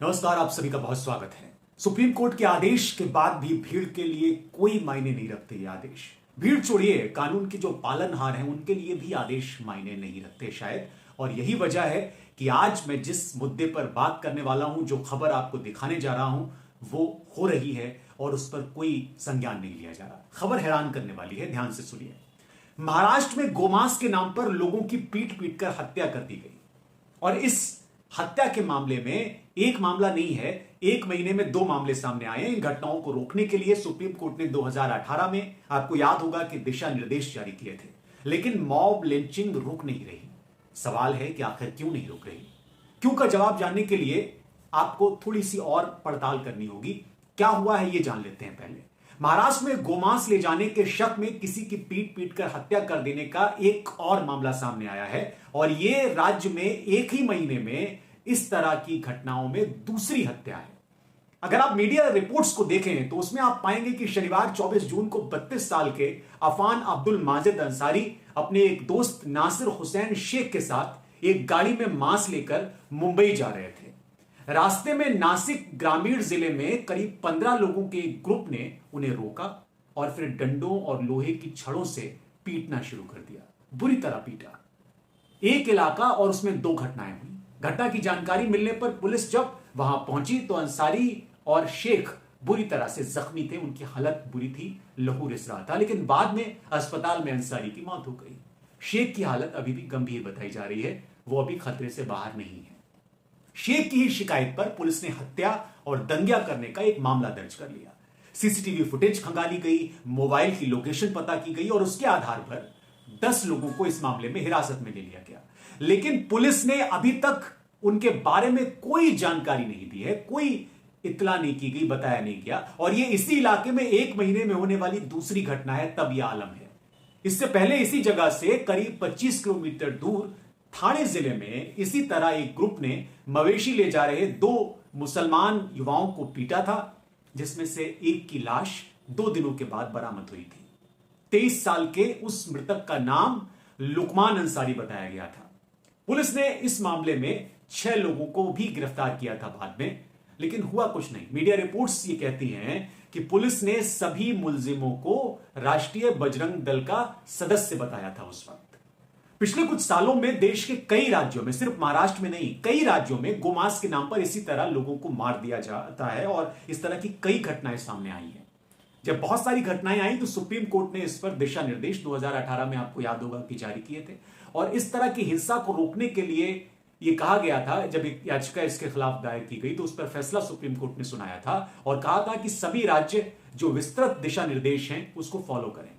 नमस्कार, आप सभी का बहुत स्वागत है। सुप्रीम कोर्ट के आदेश के बाद भी भीड़ के लिए कोई मायने नहीं रखते ये आदेश। भीड़ छोड़िए, कानून के जो पालनहार हैं उनके लिए भी आदेश मायने नहीं रखते शायद। और यही वजह है कि आज मैं जिस मुद्दे पर बात करने वाला हूं, जो खबर आपको दिखाने जा रहा हूं, वो हो रही है और उस पर कोई संज्ञान नहीं लिया जा रहा। खबर हैरान करने वाली है, ध्यान से सुनिए। महाराष्ट्र में गोमांस के नाम पर लोगों की पीट पीट कर हत्या कर दी गई और इस हत्या के मामले में एक मामला नहीं है, एक महीने में 2 मामले सामने आए। इन घटनाओं को रोकने के लिए सुप्रीम कोर्ट ने 2018 में, आपको याद होगा कि दिशा निर्देश जारी किए थे, लेकिन मॉब लिंचिंग रुक नहीं रही। सवाल है कि आखिर क्यों नहीं रुक रही। क्यों का जवाब जानने के लिए आपको थोड़ी सी और पड़ताल करनी होगी। क्या हुआ है ये जान लेते हैं पहले। महाराष्ट्र में गोमांस ले जाने के शक में किसी की पीट पीट कर हत्या कर देने का एक और मामला सामने आया है और यह राज्य में एक ही महीने में इस तरह की घटनाओं में दूसरी हत्या है। अगर आप मीडिया रिपोर्ट्स को देखें तो उसमें आप पाएंगे कि शनिवार 24 जून को 32 साल के अफान अब्दुल माजिद अंसारी अपने एक दोस्त नासिर हुसैन शेख के साथ एक गाड़ी में मांस लेकर मुंबई जा रहे थे। रास्ते में नासिक ग्रामीण जिले में करीब 15 लोगों के एक ग्रुप ने उन्हें रोका और फिर डंडों और लोहे की छड़ों से पीटना शुरू कर दिया। बुरी तरह पीटा। एक इलाका और उसमें 2 घटनाएं हुई। घटना की जानकारी मिलने पर पुलिस जब वहां पहुंची तो अंसारी और शेख बुरी तरह से जख्मी थे। उनकी हालत बुरी थी, लहू रिस रहा था, लेकिन बाद में अस्पताल में अंसारी की मौत हो गई। शेख की हालत अभी भी गंभीर बताई जा रही है, वो अभी खतरे से बाहर नहीं है। शेख की ही शिकायत पर पुलिस ने हत्या और दंगा करने का एक मामला दर्ज कर लिया। सीसीटीवी फुटेज खंगाली गई, मोबाइल की लोकेशन पता की गई और उसके आधार पर 10 लोगों को इस मामले में हिरासत में ले लिया गया। लेकिन पुलिस ने अभी तक उनके बारे में कोई जानकारी नहीं दी है, कोई इत्तला नहीं की गई, बताया नहीं गया। और यह इसी इलाके में एक महीने में होने वाली दूसरी घटना है, तब यह आलम है। इससे पहले इसी जगह से करीब 25 किलोमीटर दूर ठाणे जिले में इसी तरह एक ग्रुप ने मवेशी ले जा रहे 2 मुसलमान युवाओं को पीटा था, जिसमें से एक की लाश 2 दिनों के बाद बरामद हुई थी। 23 साल के उस मृतक का नाम लुकमान अंसारी बताया गया था। पुलिस ने इस मामले में 6 लोगों को भी गिरफ्तार किया था बाद में, लेकिन हुआ कुछ नहीं। मीडिया रिपोर्ट्स ये कहती हैं कि पुलिस ने सभी मुलजिमों को राष्ट्रीय बजरंग दल का सदस्य बताया था उस वक्त। पिछले कुछ सालों में देश के कई राज्यों में, सिर्फ महाराष्ट्र में नहीं, कई राज्यों में गोमांस के नाम पर इसी तरह लोगों को मार दिया जाता है और इस तरह की कई घटनाएं सामने आई हैं। जब बहुत सारी घटनाएं आई तो सुप्रीम कोर्ट ने इस पर दिशा निर्देश 2018 में, आपको याद होगा, कि जारी किए थे और इस तरह की हिंसा को रोकने के लिए यह कहा गया था, जब एक याचिका इसके खिलाफ दायर की गई तो उस पर फैसला सुप्रीम कोर्ट ने सुनाया था और कहा था कि सभी राज्य जो विस्तृत दिशा निर्देश हैं उसको फॉलो करें।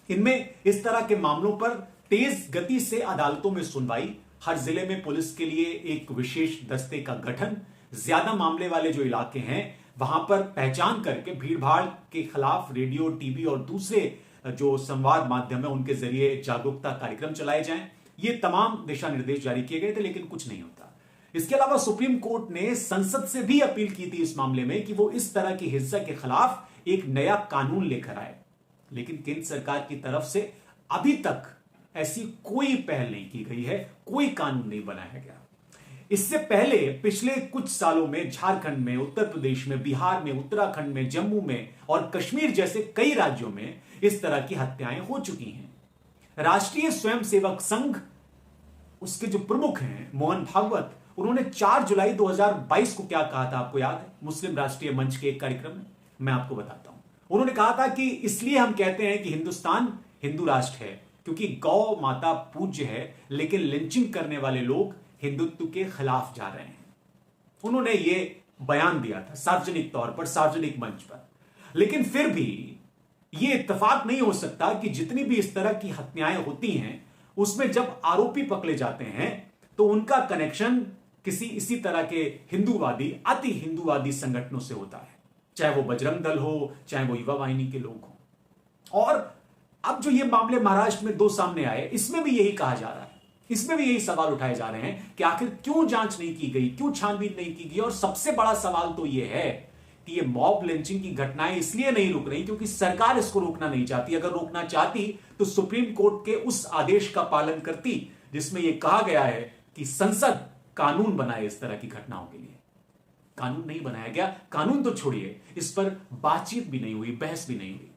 इनमें इस तरह के मामलों पर तेज गति से अदालतों में सुनवाई, हर जिले में पुलिस के लिए एक विशेष दस्ते का गठन, ज्यादा मामले वाले जो इलाके हैं वहां पर पहचान करके भीड़ भाड़ के खिलाफ रेडियो, टीवी और दूसरे जो संवाद माध्यम है उनके जरिए जागरूकता कार्यक्रम चलाए जाएं। ये तमाम दिशा निर्देश जारी किए गए थे, लेकिन कुछ नहीं होता। इसके अलावा सुप्रीम कोर्ट ने संसद से भी अपील की थी इस मामले में कि वो इस तरह की हिंसा के खिलाफ एक नया कानून लेकर आए, लेकिन केंद्र सरकार की तरफ से अभी तक ऐसी कोई पहल नहीं की गई है, कोई कानून नहीं बनाया गया। इससे पहले पिछले कुछ सालों में झारखंड में, उत्तर प्रदेश में, बिहार में, उत्तराखंड में, जम्मू में और कश्मीर जैसे कई राज्यों में इस तरह की हत्याएं हो चुकी हैं। राष्ट्रीय स्वयंसेवक संघ, उसके जो प्रमुख हैं मोहन भागवत, उन्होंने 4 जुलाई 2022 को क्या कहा था, आपको याद है? मुस्लिम राष्ट्रीय मंच के एक कार्यक्रम में, मैं आपको बताता हूं। उन्होंने कहा था कि इसलिए हम कहते हैं कि हिंदुस्तान हिंदू राष्ट्र है क्योंकि गौ माता पूज्य है, लेकिन लिंचिंग करने वाले लोग हिंदुत्व के खिलाफ जा रहे हैं। उन्होंने यह बयान दिया था सार्वजनिक तौर पर, सार्वजनिक मंच पर। लेकिन फिर भी यह इत्तेफाक नहीं हो सकता कि जितनी भी इस तरह की हत्याएं होती हैं उसमें जब आरोपी पकड़े जाते हैं तो उनका कनेक्शन किसी इसी तरह के हिंदूवादी, अति हिंदूवादी संगठनों से होता है, चाहे वो बजरंग दल हो, चाहे वो युवा वाहिनी के लोग हों। और अब जो ये मामले महाराष्ट्र में 2 सामने आए, इसमें भी यही कहा जा रहा है, इसमें भी यही सवाल उठाए जा रहे हैं कि आखिर क्यों जांच नहीं की गई, क्यों छानबीन नहीं की गई। और सबसे बड़ा सवाल तो यह है कि ये मॉब लिंचिंग की घटनाएं इसलिए नहीं रुक रही क्योंकि सरकार इसको रोकना नहीं चाहती। अगर रोकना चाहती तो सुप्रीम कोर्ट के उस आदेश का पालन करती जिसमें यह कहा गया है कि संसद कानून बनाए इस तरह की घटनाओं के लिए। कानून नहीं बनाया गया। कानून तो छोड़िए, इस पर बातचीत भी नहीं हुई, बहस भी नहीं हुई।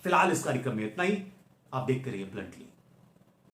फिलहाल इस कार्यक्रम में इतना ही। आप देखते रहिए ब्लंटली।